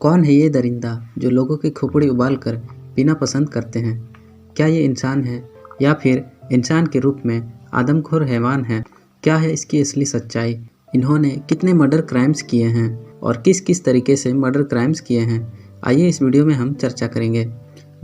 कौन है ये दरिंदा जो लोगों की खोपड़ी उबाल कर पीना पसंद करते हैं? क्या ये इंसान है या फिर इंसान के रूप में आदमखोर हैवान है? क्या है इसकी असली सच्चाई? इन्होंने कितने मर्डर क्राइम्स किए हैं और किस किस तरीके से मर्डर क्राइम्स किए हैं, आइए इस वीडियो में हम चर्चा करेंगे।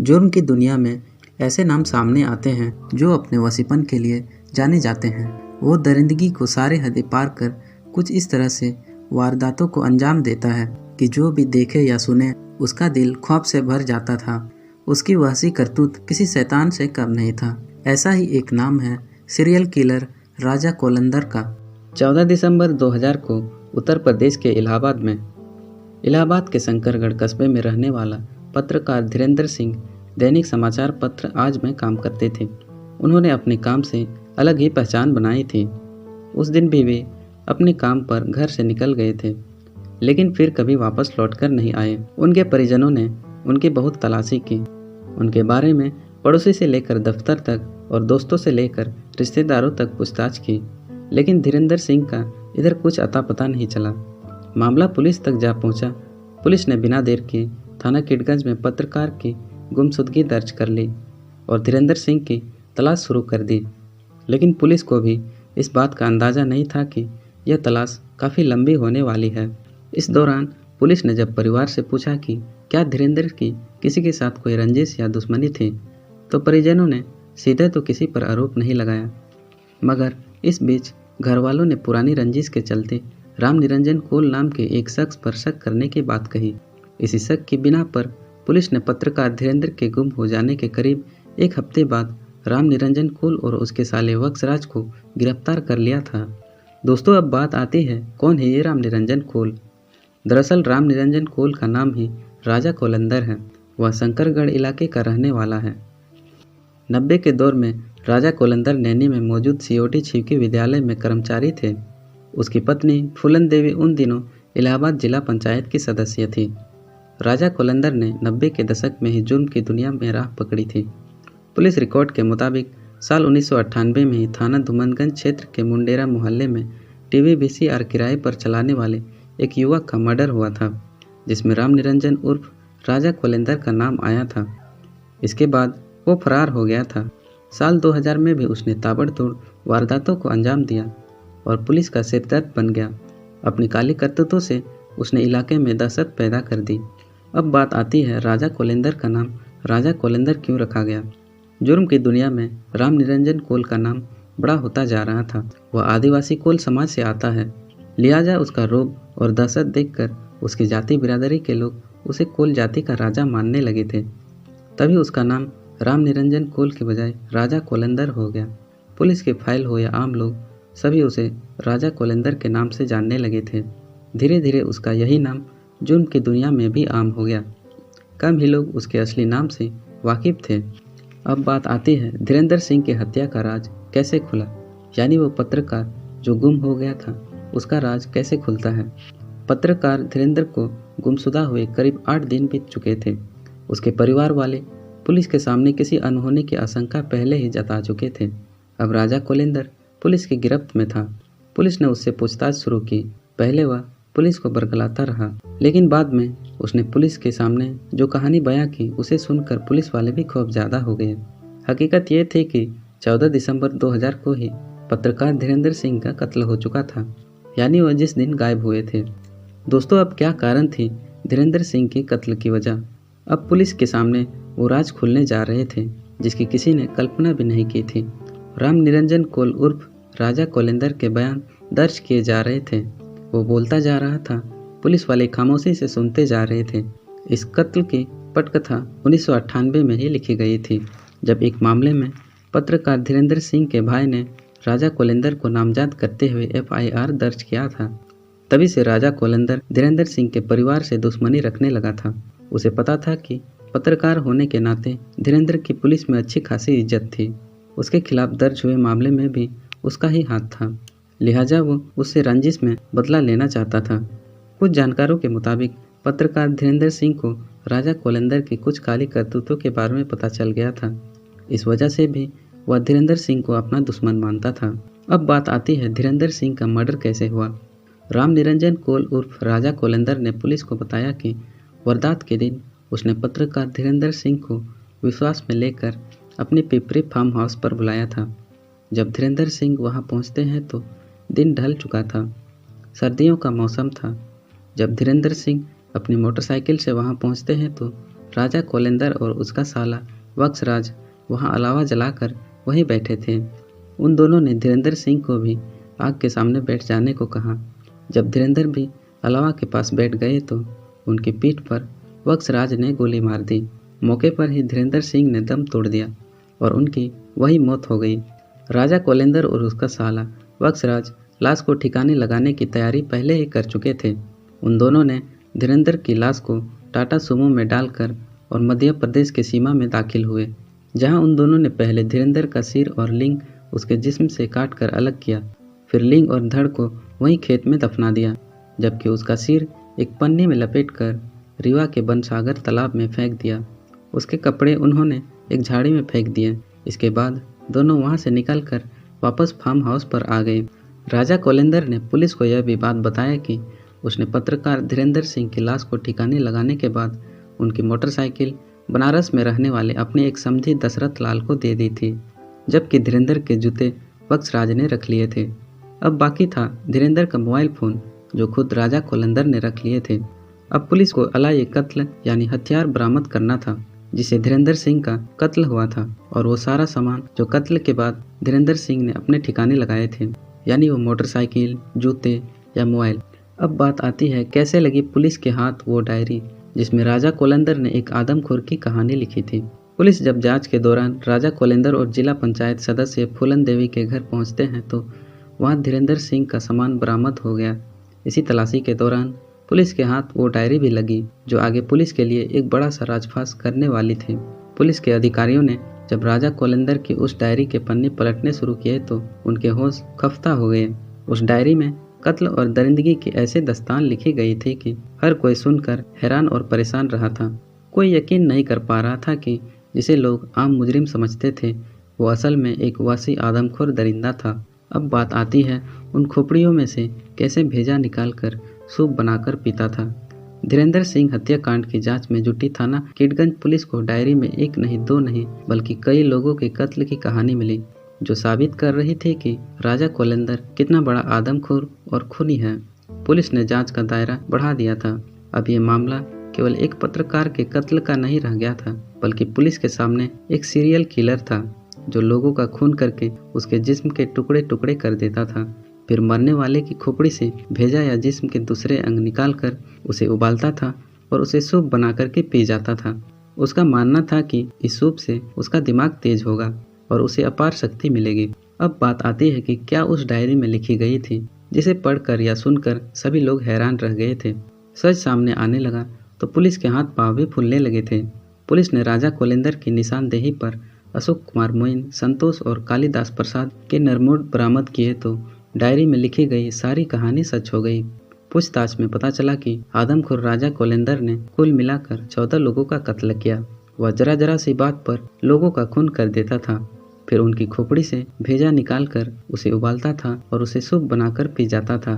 जुर्म की दुनिया में ऐसे नाम सामने आते हैं जो अपने वसीपन के लिए जाने जाते हैं। वो दरिंदगी को सारे हदें पार कर कुछ इस तरह से वारदातों को अंजाम देता है कि जो भी देखे या सुने उसका दिल खौफ से भर जाता था। उसकी वहशी करतूत किसी शैतान से कम नहीं था। ऐसा ही एक नाम है सीरियल किलर राजा कोलंदर का। 14 दिसंबर 2000 को उत्तर प्रदेश के इलाहाबाद के शंकरगढ़ कस्बे में रहने वाला पत्रकार धीरेंद्र सिंह दैनिक समाचार पत्र आज में काम करते थे। उन्होंने अपने काम से अलग ही पहचान बनाई थी। उस दिन भी वे अपने काम पर घर से निकल गए थे, लेकिन फिर कभी वापस लौटकर नहीं आए। उनके परिजनों ने उनकी बहुत तलाशी की। उनके बारे में पड़ोसी से लेकर दफ्तर तक और दोस्तों से लेकर रिश्तेदारों तक पूछताछ की, लेकिन धीरेंद्र सिंह का इधर कुछ अता पता नहीं चला। मामला पुलिस तक जा पहुंचा। पुलिस ने बिना देर के थाना किडगंज में पत्रकार की गुमशुदगी दर्ज कर ली और धीरेंद्र सिंह की तलाश शुरू कर दी। लेकिन पुलिस को भी इस बात का अंदाज़ा नहीं था कि यह तलाश काफ़ी लंबी होने वाली है। इस दौरान पुलिस ने जब परिवार से पूछा कि क्या धीरेंद्र की किसी के साथ कोई रंजिश या दुश्मनी थी, तो परिजनों ने सीधे तो किसी पर आरोप नहीं लगाया, मगर इस बीच घर वालों ने पुरानी रंजिश के चलते राम निरंजन कोल नाम के एक शख्स पर शक करने की बात कही। इसी शक की बिना पर पुलिस ने पत्रकार धीरेंद्र के गुम हो जाने के करीब एक हफ्ते बाद राम निरंजन कोल और उसके साले वत्सराज को गिरफ्तार कर लिया था। दोस्तों, अब बात आती है, कौन है ये राम निरंजन कोल? दरअसल राम निरंजन कोल का नाम ही राजा कोलंदर है। वह शंकरगढ़ इलाके का रहने वाला है। 90 के दौर में राजा कोलंदर नैनी में मौजूद सीओटी छिवकी विद्यालय में कर्मचारी थे। उसकी पत्नी फूलन देवी उन दिनों इलाहाबाद जिला पंचायत की सदस्य थी। राजा कोलंदर ने 90 के दशक में ही जुर्म की दुनिया में राह पकड़ी थी। पुलिस रिकॉर्ड के मुताबिक साल 1998 में ही थाना धूमनगंज क्षेत्र के मुंडेरा मोहल्ले में टीवी VCR किराए पर चलाने वाले एक युवक का मर्डर हुआ था, जिसमें राम निरंजन उर्फ राजा कोलंदर का नाम आया था। इसके बाद वो फरार हो गया था। साल 2000 में भी उसने ताबड़तोड़ वारदातों को अंजाम दिया और पुलिस का सिरदर्द बन गया। अपनी काली करतूतों से उसने इलाके में दहशत पैदा कर दी। अब बात आती है, राजा कोलंदर का नाम राजा कोलंदर क्यों रखा गया? जुर्म की दुनिया में राम निरंजन कोल का नाम बड़ा होता जा रहा था। वह आदिवासी कोल समाज से आता है, लिहाजा उसका रोब और दहशत देखकर उसकी जाति बिरादरी के लोग उसे कोल जाति का राजा मानने लगे थे। तभी उसका नाम राम निरंजन कोल के बजाय राजा कोलंदर हो गया। पुलिस की फाइल हो या आम लोग, सभी उसे राजा कोलंदर के नाम से जानने लगे थे। धीरे धीरे उसका यही नाम जुर्म की दुनिया में भी आम हो गया। कम ही लोग उसके असली नाम से वाकिफ थे। अब बात आती है, धीरेंद्र सिंह की हत्या का राज कैसे खुला, यानी वो पत्रकार जो गुम हो गया था उसका राज कैसे खुलता है। पत्रकार धीरेंद्र को गुमशुदा हुए करीब 8 दिन बीत चुके थे। उसके परिवार वाले पुलिस के सामने किसी अनहोनी की आशंका पहले ही जता चुके थे। अब राजा कोलंदर पुलिस की गिरफ्त में था। पुलिस ने उससे पूछताछ शुरू की। पहले वह पुलिस को बरगलाता रहा, लेकिन बाद में उसने पुलिस के सामने जो कहानी बयां की उसे सुनकर पुलिस वाले भी खौफ ज़्यादा हो गए। हकीकत ये थी कि 14 दिसंबर 2000 को ही पत्रकार धीरेंद्र सिंह का कत्ल हो चुका था, यानी वह जिस दिन गायब हुए थे। दोस्तों, अब क्या कारण थी धीरेंद्र सिंह के कत्ल की वजह? अब पुलिस के सामने वो राज खुलने जा रहे थे जिसकी किसी ने कल्पना भी नहीं की थी। राम निरंजन कोल उर्फ राजा कोलंदर के बयान दर्ज किए जा रहे थे। वो बोलता जा रहा था, पुलिस वाले खामोशी से सुनते जा रहे थे। इस कत्ल की पटकथा 1998 में ही लिखी गई थी, जब एक मामले में पत्रकार धीरेंद्र सिंह के भाई ने राजा कोलंदर को नामजद करते हुए FIR दर्ज किया था। तभी से राजा कोलंदर धीरेंद्र सिंह के परिवार से दुश्मनी रखने लगा था। उसे पता था कि पत्रकार होने के नाते धीरेंद्र की पुलिस में अच्छी खासी इज्जत थी। उसके खिलाफ दर्ज हुए मामले में भी उसका ही हाथ था, लिहाजा वो उससे रंजिश में बदला लेना चाहता था। कुछ जानकारों के मुताबिक पत्रकार धीरेंद्र सिंह को राजा कोलंदर की कुछ काली करतूतों के बारे में पता चल गया था। इस वजह से भी वह धीरेंद्र सिंह को अपना दुश्मन मानता था। अब बात आती है, धीरेंद्र सिंह का मर्डर कैसे हुआ? राम निरंजन कोल उर्फ राजा कोलंदर ने पुलिस को बताया कि वारदात के दिन उसने पत्रकार धीरेंद्र सिंह को विश्वास में लेकर अपने पिपरी फार्म हाउस पर बुलाया था। जब धीरेंद्र सिंह वहां पहुंचते हैं तो दिन ढल चुका था। सर्दियों का मौसम था। जब धीरेंद्र सिंह अपनी मोटरसाइकिल से वहां पहुंचते हैं तो राजा कोलेंदर और उसका साला वक्सराज वहां अलावा जलाकर वहीं बैठे थे। उन दोनों ने धीरेंद्र सिंह को भी आग के सामने बैठ जाने को कहा। जब धीरेंद्र भी अलावा के पास बैठ गए तो उनकी पीठ पर वक्सराज ने गोली मार दी। मौके पर ही धीरेंद्र सिंह ने दम तोड़ दिया और उनकी वही मौत हो गई। राजा कोलेंदर और उसका साला वक्सराज लाश को ठिकाने लगाने की तैयारी पहले ही कर चुके थे। उन दोनों ने धीरेंद्र की लाश को टाटा सुमो में डालकर और मध्य प्रदेश के सीमा में दाखिल हुए, जहां उन दोनों ने पहले धीरेंद्र का सिर और लिंग उसके जिस्म से काटकर अलग किया, फिर लिंग और धड़ को वहीं खेत में दफना दिया, जबकि उसका सिर एक पन्नी में लपेटकर रीवा के बनसागर तालाब में फेंक दिया। उसके कपड़े उन्होंने एक झाड़ी में फेंक दिए। इसके बाद दोनों वहां से निकलकर वापस फार्म हाउस पर आ गए। राजा कोलेंदर ने पुलिस को यह भी बात बताया कि उसने पत्रकार धीरेंद्र सिंह की लाश को ठिकाने लगाने के बाद उनकी मोटरसाइकिल बनारस में रहने वाले अपने एक समधी दशरथ लाल को दे दी थी, जबकि धीरेंद्र के जूते वक्सराज ने रख लिए थे। अब बाकी था धीरेंद्र का मोबाइल फ़ोन, जो खुद राजा कोलेंदर ने रख लिए थे। अब पुलिस को अलाये कत्ल यानी हथियार बरामद करना था, जिसे धीरेंद्र सिंह का कत्ल हुआ था, और वो सारा सामान जो कत्ल के बाद धीरेंद्र सिंह ने अपने ठिकाने लगाए थे, यानी वो मोटरसाइकिल, जूते या मोबाइल। अब बात आती है कैसे लगी पुलिस के हाथ वो डायरी जिसमें राजा कोलेंदर ने एक आदमखोर की कहानी लिखी थी। पुलिस जब जांच के दौरान राजा कोलेंदर और जिला पंचायत सदस्य फूलन देवी के घर पहुंचते हैं तो वहां धीरेंद्र सिंह का सामान बरामद हो गया। इसी तलाशी के दौरान पुलिस के हाथ वो डायरी भी लगी, जो आगे पुलिस के लिए एक बड़ा सा राजफाश करने वाली थी। पुलिस के अधिकारियों ने जब राजा कोलेंदर की उस डायरी के पन्ने पलटने शुरू किए तो उनके होश खफ्ता हो गए। उस डायरी में कत्ल और दरिंदगी की ऐसे दस्तान लिखी गई थी कि हर कोई सुनकर हैरान और परेशान रहा था। कोई यकीन नहीं कर पा रहा था कि जिसे लोग आम मुजरिम समझते थे वो असल में एक वासी आदमखोर दरिंदा था। अब बात आती है उन खोपड़ियों में से कैसे भेजा निकालकर सूप बनाकर पीता था। धीरेंद्र सिंह हत्याकांड की जांच में जुटी थाना किटगंज पुलिस को डायरी में एक नहीं दो नहीं बल्कि कई लोगों के कत्ल की कहानी मिली, जो साबित कर रही थी कि राजा कोलेंदर कितना बड़ा आदमखोर और खूनी है। पुलिस ने जांच का दायरा बढ़ा दिया था। अब ये मामला केवल एक पत्रकार के कत्ल का नहीं रह गया था, बल्कि पुलिस के सामने एक सीरियल किलर था जो लोगों का खून करके उसके जिस्म के टुकड़े टुकड़े कर देता था, फिर मरने वाले की खोपड़ी से भेजा या जिस्म के दूसरे अंग निकालकर उसे उबालता था और उसे सूप बना करके पी जाता था। उसका मानना था कि इस सूप से उसका दिमाग तेज होगा और उसे अपार शक्ति मिलेगी। अब बात आती है कि क्या उस डायरी में लिखी गई थी, जिसे पढ़कर या सुनकर सभी लोग हैरान रह गए थे। सच सामने आने लगा तो पुलिस के हाथ पांव भी फूलने लगे थे। पुलिस ने राजा कोलेंदर की निशानदेही पर अशोक कुमार मोइन, संतोष और कालिदास प्रसाद के नरमोड बरामद किए तो डायरी में लिखी गई सारी कहानी सच हो गई। पूछताछ में पता चला कि आदमखोर राजा कोलेंदर ने कुल मिलाकर 14 लोगों का कत्ल किया। वह जरा जरा सी बात पर लोगों का खून कर देता था, फिर उनकी खोपड़ी से भेजा निकालकर उसे उबालता था और उसे सूप बनाकर पी जाता था।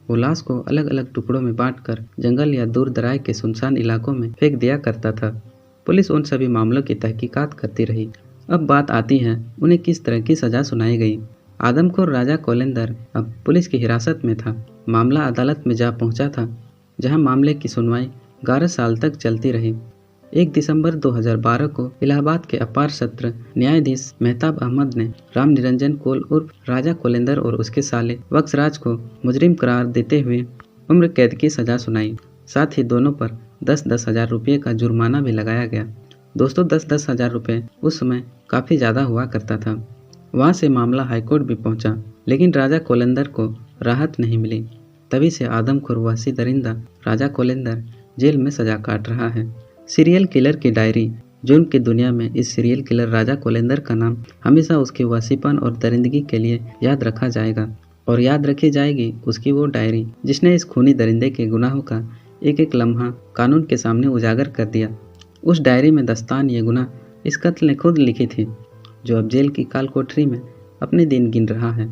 वो लाश को अलग अलग टुकड़ों में बांटकर जंगल या दूर दराज के सुनसान इलाकों में फेंक दिया करता था। पुलिस उन सभी मामलों की तहकीकात करती रही। अब बात आती है उन्हें किस तरह की सजा सुनाई गई। आदमखोर राजा कोलेंदर अब पुलिस की हिरासत में था। मामला अदालत में जा पहुंचा था, जहां मामले की सुनवाई 11 साल तक चलती रही। 1 दिसंबर 2012 को इलाहाबाद के अपार सत्र न्यायाधीश मेहताब अहमद ने राम निरंजन कोल उर्फ राजा कोलेंदर और उसके साले वक्सराज को मुजरिम करार देते हुए उम्र कैद की सजा सुनाई। साथ ही दोनों पर 10-10 हजार रुपये का जुर्माना भी लगाया गया। दोस्तों, 10-10 हजार रुपये उस समय काफ़ी ज़्यादा हुआ करता था। वहाँ से मामला हाईकोर्ट भी पहुँचा, लेकिन राजा कोलेंदर को राहत नहीं मिली। तभी से आदमखोर वासी दरिंदा राजा कोलेंदर जेल में सजा काट रहा है। सीरियल किलर की डायरी। जुर्म की दुनिया में इस सीरियल किलर राजा कोलेंदर का नाम हमेशा उसके वासीपन और दरिंदगी के लिए याद रखा जाएगा, और याद रखी जाएगी उसकी वो डायरी जिसने इस खूनी दरिंदे के गुनाहों का एक एक लम्हा कानून के सामने उजागर कर दिया। उस डायरी में दस्तान ये गुनाह इस कत्ल ने खुद लिखी थी, जो अब जेल की काल कोठरी में अपने दिन गिन रहा है।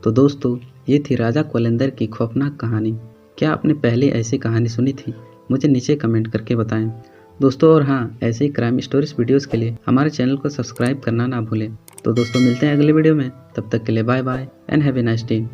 तो दोस्तों, ये थी राजा कोलेंदर की खौफनाक कहानी। क्या आपने पहले ऐसी कहानी सुनी थी? मुझे नीचे कमेंट करके बताएं। दोस्तों और हाँ, ऐसे ही क्राइम स्टोरीज वीडियोस के लिए हमारे चैनल को सब्सक्राइब करना ना भूलें। तो दोस्तों मिलते हैं अगले वीडियो में, तब तक के लिए bye bye and have a nice day.